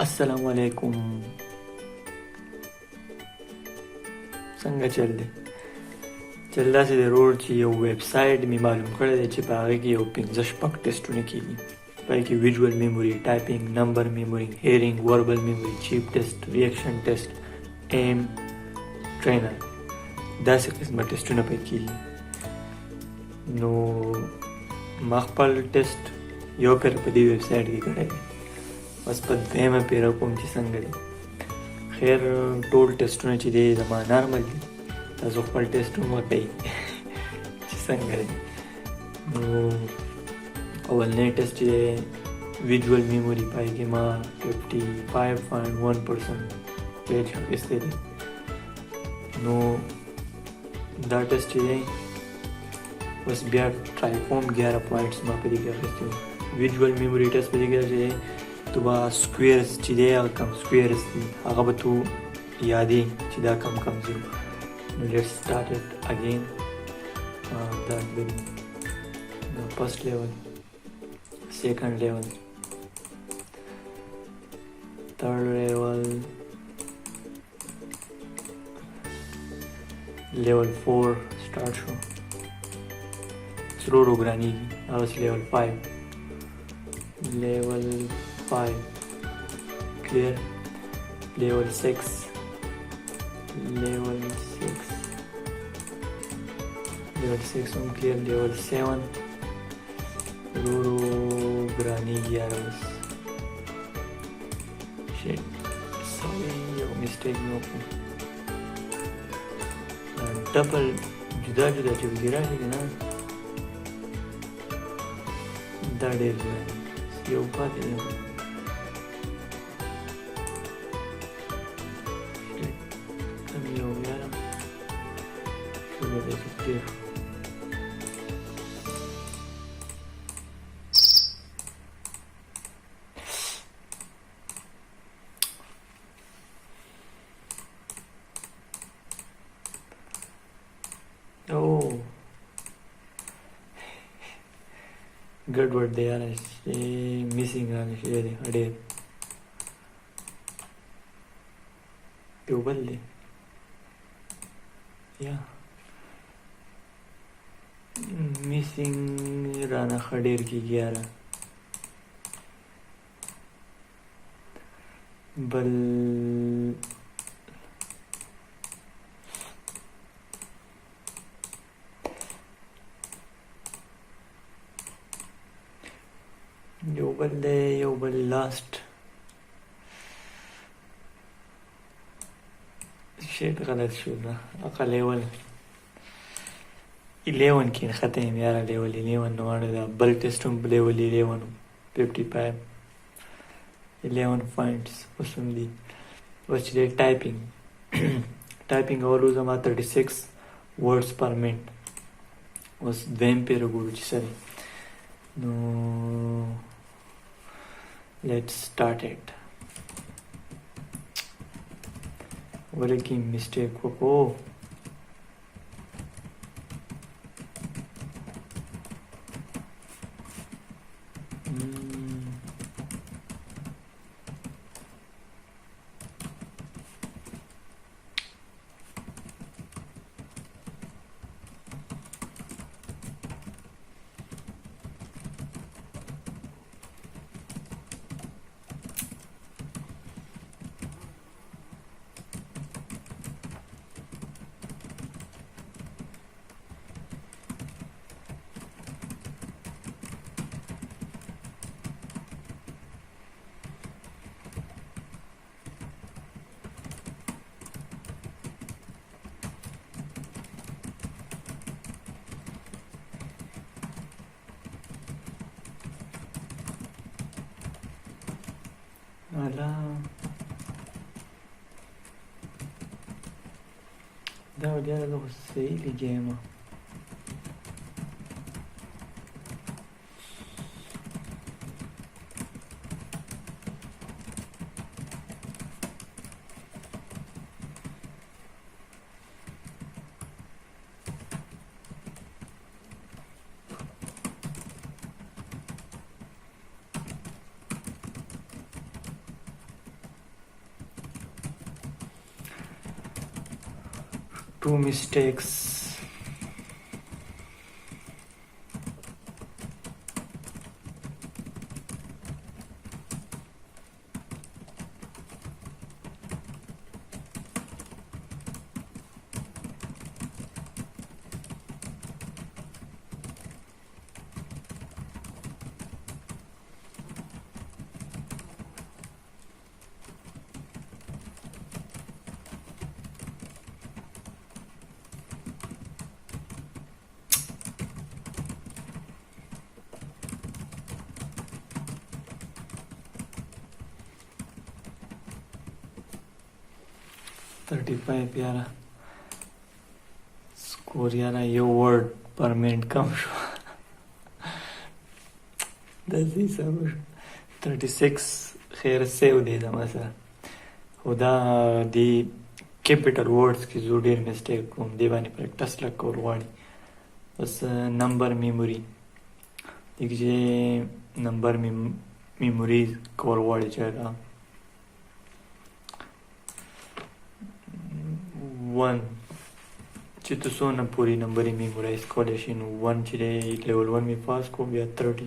अस्सलामुअलैकुम। څنګه چل دی؟ چل داسې د روډ چې یو ویب سایټ مې معلوم کړی دی چې په هغې کې یو 15 ټیسټونه کېږي. په هغې کې ویژوال میموري، ټایپینګ، نمبر میموري، هیرینګ، وربل میموري، چیپ ټیسټ، ریاکشن ټیسټ، ایم، ټرینر، داسې قسمه ټیسټونه پکې کېږي. نو ما خپل ټیسټ یو پیر په دې ویب سایټ کې کړی دی، بس په دویمه پیره کوم چې څنګه دی. خیر ټول ټیسټونه چې دی زما نارمل دي، تاسو خپل ټیسټ هم وکړئ چې څنګه دی. نو اولنی ټیسټ چې دی ویژوال میموري، په هغې کې ما 55.1% پیج اخیستی دی. نو دا ټیسټ چې دی بس بیا ټرای کوم 11 پوینټس ما په دې کې اخیستی وو. ویژوال میموري ټیسټ په دې کې چې دی تو به سکویرز چې دی هغه کم سکویرز دي هغه به تو یادې چې دا کم کم دي. نو لیټس سټارټ اټ اگین. دا د فرست لیول، سیکنډ لیول، تھرڈ لیول، لیول 4 سٹارټ شو. سلو روګرانیږي هغه لیول 5 clear. level 6 هم clear. level 7 گرانی 11 shit sorry یو mistake مې وکړو. ډبل جدا جدا چې وګړي راشي که نه دا ډېر ګران یو پاتې دی. یو یارم شروع دی چې تیر ګډوډ دی یاره چې میسینګ راغلی شوی دی ډېر. یو بل دی یا میسینګ رانه ښه ډېر کېږي یاره. بل یو بل لاست شیٹ غلط شو ده. اقا لیول 11 کې نښته یم یاره. لیول 11 نو اړه ده. بل ټیسټ هم لیول 11 11 پوینټس اوس هم دي. اوس چې دی ټایپینګ ټایپینګ اولو زما 36 words per minute. اوس دویم پیره ګورو چې څه دی. نو let's start it. ولکه mistake وکړو. الا دا ودیاره ده خو صحیح لګیمه. 2 mistakes. $35 यारा score यारा ये word पर minute कम show दसी सब 36 خير सेव दे दा मसा खुदा दी कैपिटल वर्ड्स की जो ढेर मिस्टेक को देवानी प्रैक्टिस लग कर वाणी बस नंबर मेमोरी देखिए नंबर मेमोरी कवर वाड़ी जाएगा 1 चित्त सोना पूरी नंबर ही मेमोराइज कॉलेशन 1 चिरे लेवल 1 में पास को गया 30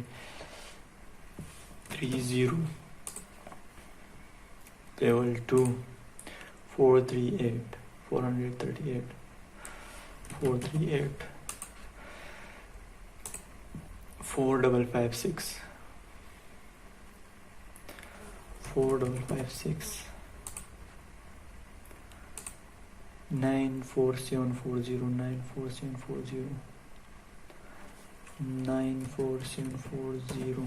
level 2 438 438 438 4556 4556 94740 94740 94740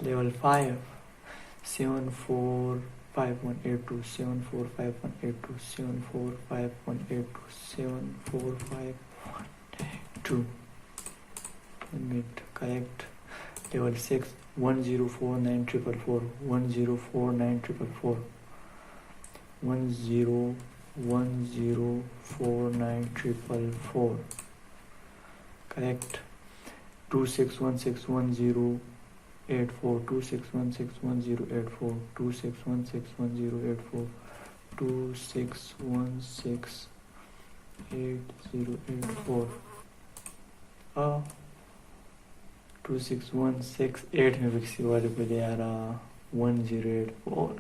level 5 745182 745182 745182 745182 admit correct level 6 104944 104944 104944 correct 26161084 26161084 26161084 26168084 2616 में विकसी वाले पे दे आ रहा 1084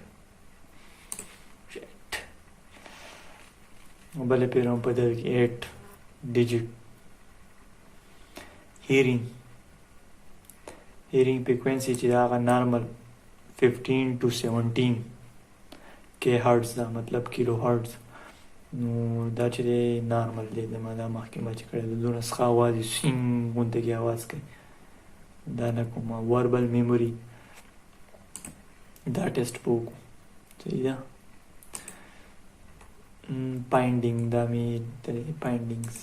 भले पेरों पर 8 डिजिट hearing frequency चिरागा नॉर्मल 15 to 17 के हर्ट्ज दा मतलब किलो हर्ट्ज नो दा चिरे नॉर्मल दे दे मादा माह के मच करे दोनों स्खा आवाज सिंग मुंते की आवाज के दाना को मा वर्बल मेमोरी दा टेस्ट बुक चाहिए binding dummy bindings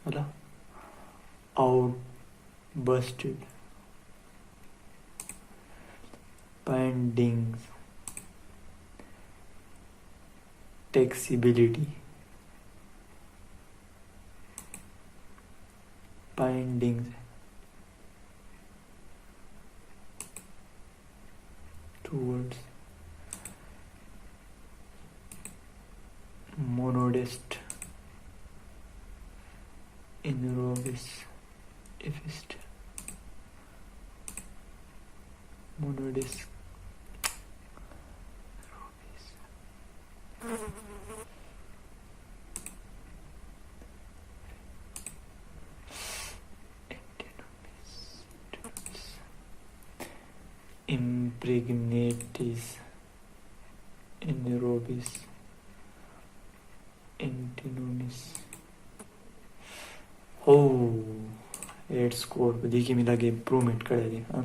होला out busted bindings taxability bindings two words monodist inrobis ifist monodist impregnatis anaerobis antinomis हो 8 स्कोर देखिए मिला के इम्प्रूवमेंट करे दी हाँ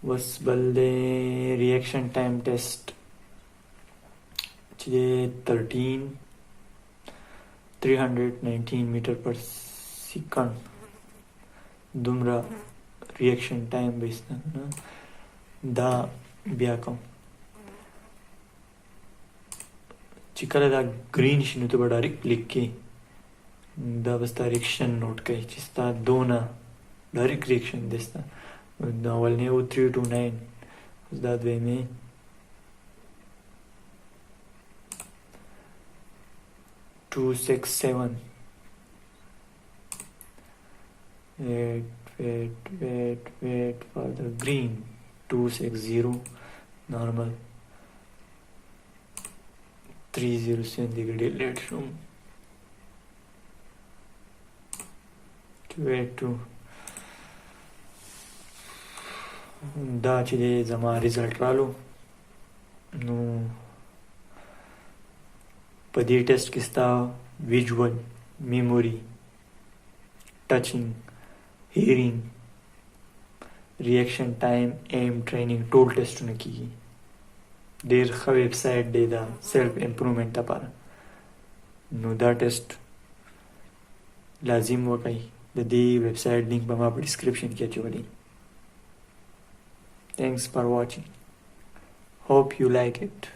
बस बल्ले रिएक्शन टाइम टेस्ट चीज़े 319 मीटर पर सेकंड दुमरा रिएक्शन टाइम बेसना ना दा ब्याकम चिकला दा ग्रीन शिनु तो बड़ा क्लिक की दा बस्ता रिएक्शन नोट कही चिस्ता दोना डायरेक्ट रिएक्शन दिसता अवल ने वो 3 to 9 उस दाद वे में 267. Wait for the green. 260 normal. 307 degree delete room. 282. دا چې دی زما ریزلټ رالو نو په دې ټیسټ کې ستا ویژول میموري ټچینګ هیرینګ ریاکشن ټایم ایم ټریننګ ټول ټیسټونه کیږي ډېر ښه ویب سایټ دی دا سیلف امپروومنټ لپاره نو دا ټیسټ لازم وکړئ د دې ویب سایټ لینک به ما په ډسکرپشن کې اچولی Thanks for watching. Hope you like it.